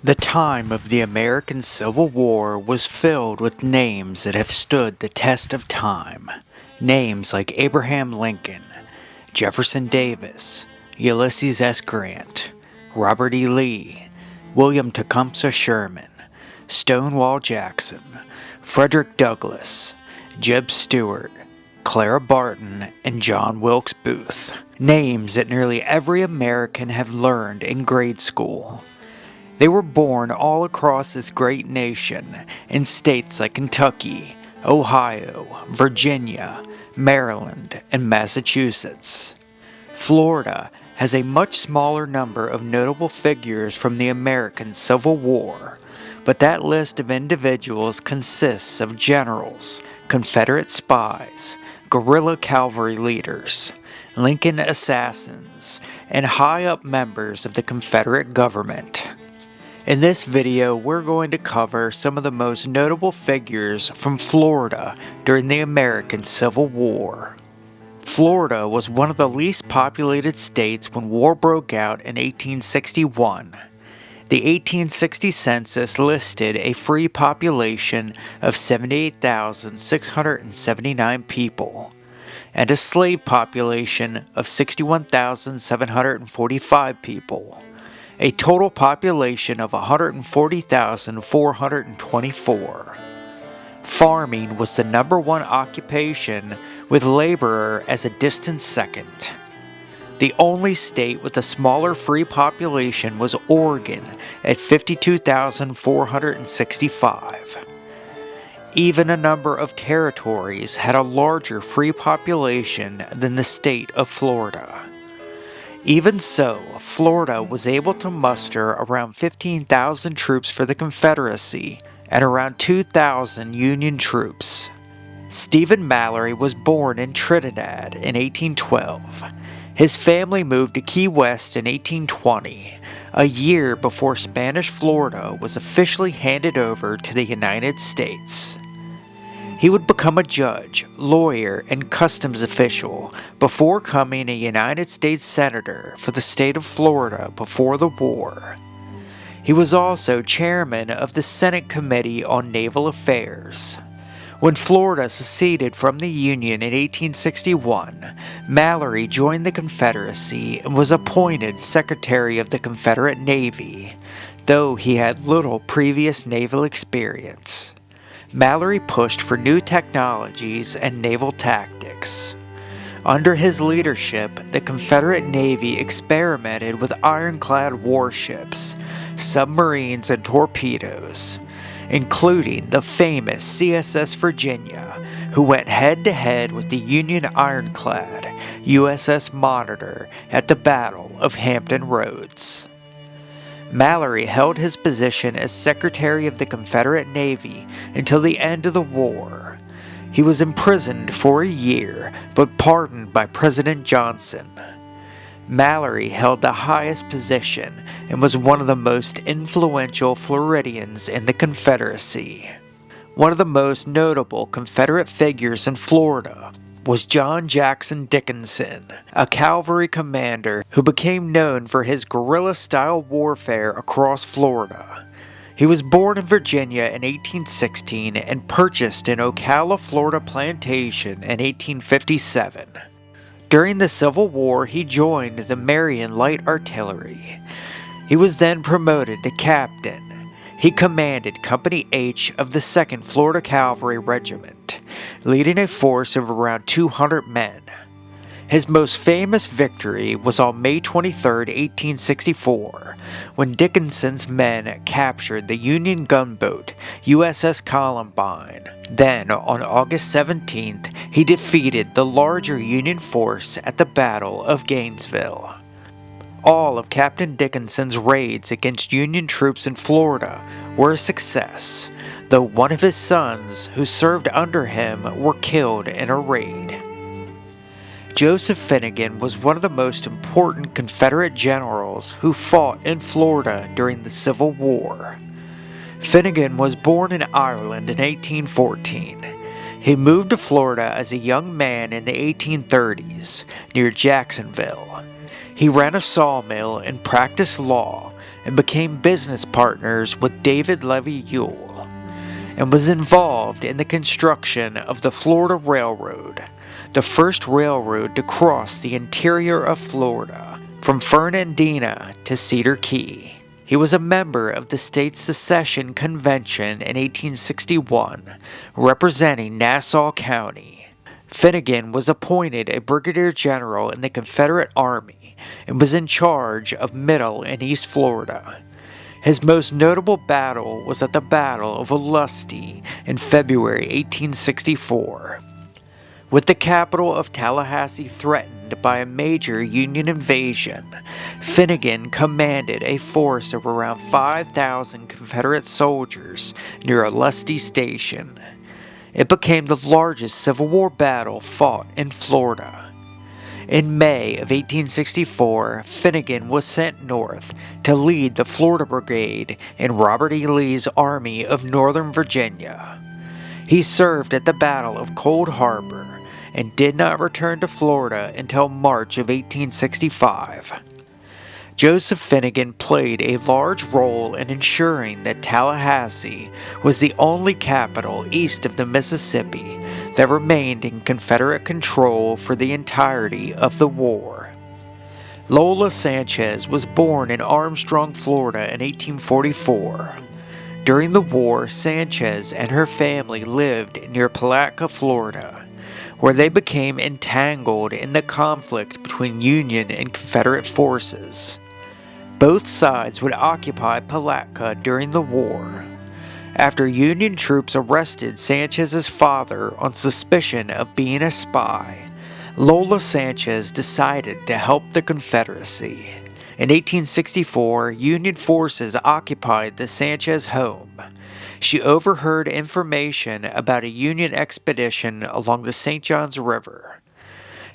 The time of the American Civil War was filled with names that have stood the test of time. Names like Abraham Lincoln, Jefferson Davis, Ulysses S. Grant, Robert E. Lee, William Tecumseh Sherman, Stonewall Jackson, Frederick Douglass, Jeb Stuart, Clara Barton, and John Wilkes Booth. Names that nearly every American have learned in grade school. They were born all across this great nation in states like Kentucky, Ohio, Virginia, Maryland, and Massachusetts. Florida has a much smaller number of notable figures from the American Civil War, but that list of individuals consists of generals, Confederate spies, guerrilla cavalry leaders, Lincoln assassins, and high-up members of the Confederate government. In this video, we're going to cover some of the most notable figures from Florida during the American Civil War. Florida was one of the least populated states when war broke out in 1861. The 1860 census listed a free population of 78,679 people, and a slave population of 61,745 people. A total population of 140,424. Farming was the #1 occupation, with laborer as a distant second. The only state with a smaller free population was Oregon at 52,465. Even a number of territories had a larger free population than the state of Florida. Even so, Florida was able to muster around 15,000 troops for the Confederacy and around 2,000 Union troops. Stephen Mallory was born in Trinidad in 1812. His family moved to Key West in 1820, a year before Spanish Florida was officially handed over to the United States. He would become a judge, lawyer, and customs official before becoming a United States Senator for the state of Florida before the war. He was also chairman of the Senate Committee on Naval Affairs. When Florida seceded from the Union in 1861, Mallory joined the Confederacy and was appointed Secretary of the Confederate Navy, though he had little previous naval experience. Mallory pushed for new technologies and naval tactics. Under his leadership, the Confederate Navy experimented with ironclad warships, submarines, and torpedoes, including the famous CSS Virginia, who went head-to-head with the Union ironclad USS Monitor at the Battle of Hampton Roads. Mallory held his position as Secretary of the Confederate Navy until the end of the war. He was imprisoned for a year, but pardoned by President Johnson. Mallory held the highest position and was one of the most influential Floridians in the Confederacy. One of the most notable Confederate figures in Florida was John Jackson Dickinson, a cavalry commander who became known for his guerrilla-style warfare across Florida. He was born in Virginia in 1816 and purchased an Ocala, Florida plantation in 1857. During the Civil War, he joined the Marion Light Artillery. He was then promoted to captain. He commanded Company H of the 2nd Florida Cavalry Regiment, leading a force of around 200 men. His most famous victory was on May 23, 1864, when Dickinson's men captured the Union gunboat USS Columbine. Then, on August 17th, he defeated the larger Union force at the Battle of Gainesville. All of Captain Dickinson's raids against Union troops in Florida were a success, though one of his sons, who served under him, were killed in a raid. Joseph Finnegan was one of the most important Confederate generals who fought in Florida during the Civil War. Finnegan was born in Ireland in 1814. He moved to Florida as a young man in the 1830s, near Jacksonville. He ran a sawmill and practiced law, and became business partners with David Levy Ewell, and was involved in the construction of the Florida Railroad, the first railroad to cross the interior of Florida from Fernandina to Cedar Key. He was a member of the state's secession convention in 1861, representing Nassau County. Finnegan was appointed a brigadier general in the Confederate Army and was in charge of Middle and East Florida. His most notable battle was at the Battle of Olustee in February 1864. With the capital of Tallahassee threatened by a major Union invasion, Finnegan commanded a force of around 5,000 Confederate soldiers near Olustee Station. It became the largest Civil War battle fought in Florida. In May of 1864, Finnegan was sent north to lead the Florida Brigade in Robert E. Lee's Army of Northern Virginia. He served at the Battle of Cold Harbor and did not return to Florida until March of 1865. Joseph Finnegan played a large role in ensuring that Tallahassee was the only capital east of the Mississippi that remained in Confederate control for the entirety of the war. Lola Sanchez was born in Armstrong, Florida in 1844. During the war, Sanchez and her family lived near Palatka, Florida, where they became entangled in the conflict between Union and Confederate forces. Both sides would occupy Palatka during the war. After Union troops arrested Sanchez's father on suspicion of being a spy, Lola Sanchez decided to help the Confederacy. In 1864, Union forces occupied the Sanchez home. She overheard information about a Union expedition along the St. Johns River.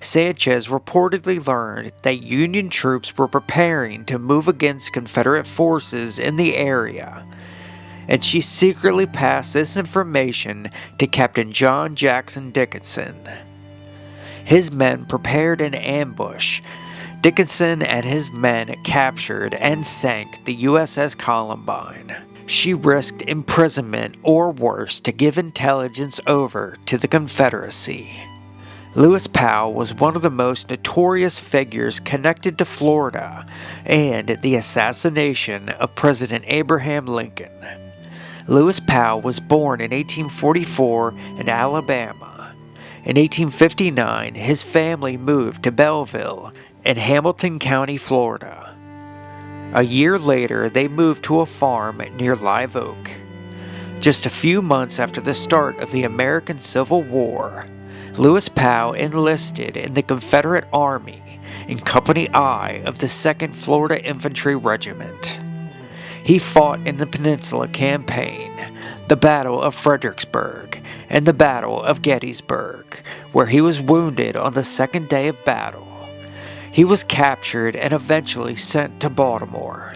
Sanchez reportedly learned that Union troops were preparing to move against Confederate forces in the area, and she secretly passed this information to Captain John Jackson Dickinson. His men prepared an ambush. Dickinson and his men captured and sank the USS Columbine. She risked imprisonment or worse to give intelligence over to the Confederacy. Lewis Powell was one of the most notorious figures connected to Florida and the assassination of President Abraham Lincoln. Lewis Powell was born in 1844 in Alabama. In 1859, his family moved to Belleville in Hamilton County, Florida. A year later, they moved to a farm near Live Oak. Just a few months after the start of the American Civil War, Lewis Powell enlisted in the Confederate Army in Company I of the 2nd Florida Infantry Regiment. He fought in the Peninsula Campaign, the Battle of Fredericksburg, and the Battle of Gettysburg, where he was wounded on the second day of battle. He was captured and eventually sent to Baltimore.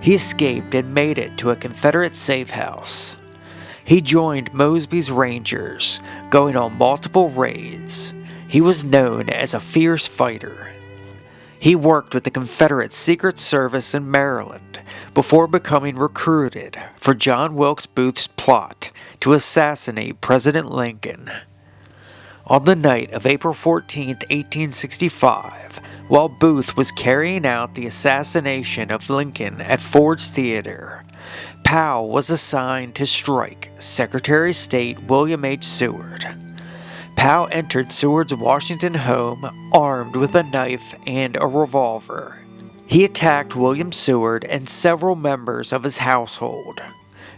He escaped and made it to a Confederate safe house. He joined Mosby's Rangers, going on multiple raids. He was known as a fierce fighter. He worked with the Confederate Secret Service in Maryland before becoming recruited for John Wilkes Booth's plot to assassinate President Lincoln. On the night of April 14, 1865, while Booth was carrying out the assassination of Lincoln at Ford's Theater, Powell was assigned to strike Secretary of State William H. Seward. Powell entered Seward's Washington home armed with a knife and a revolver. He attacked William Seward and several members of his household.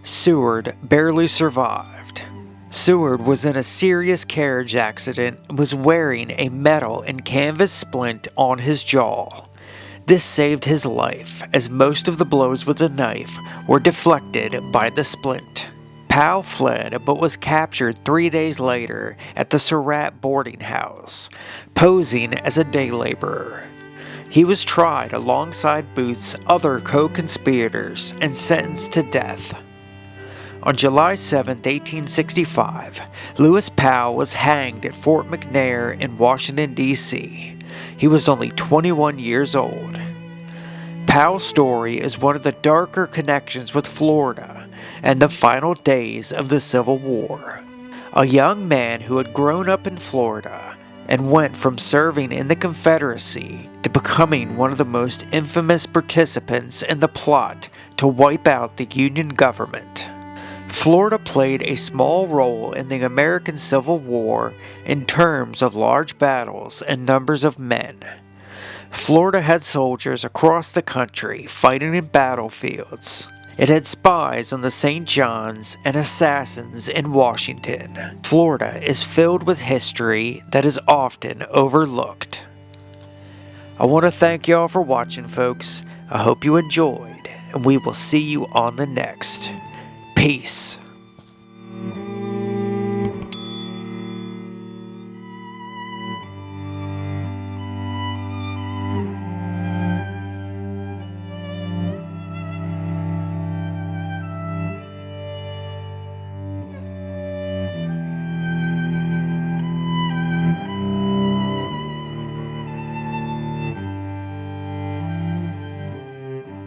Seward barely survived. Seward was in a serious carriage accident and was wearing a metal and canvas splint on his jaw. This saved his life, as most of the blows with the knife were deflected by the splint. Powell fled but was captured 3 days later at the Surratt boarding house, posing as a day laborer. He was tried alongside Booth's other co-conspirators and sentenced to death. On July 7, 1865, Lewis Powell was hanged at Fort McNair in Washington, D.C. He was only 21 years old. Powell's story is one of the darker connections with Florida and the final days of the Civil War. A young man who had grown up in Florida and went from serving in the Confederacy to becoming one of the most infamous participants in the plot to wipe out the Union government. Florida played a small role in the American Civil War in terms of large battles and numbers of men. Florida had soldiers across the country fighting in battlefields. It had spies on the St. John's and assassins in Washington. Florida is filled with history that is often overlooked. I want to thank y'all for watching, folks. I hope you enjoyed, and we will see you on the next. Peace.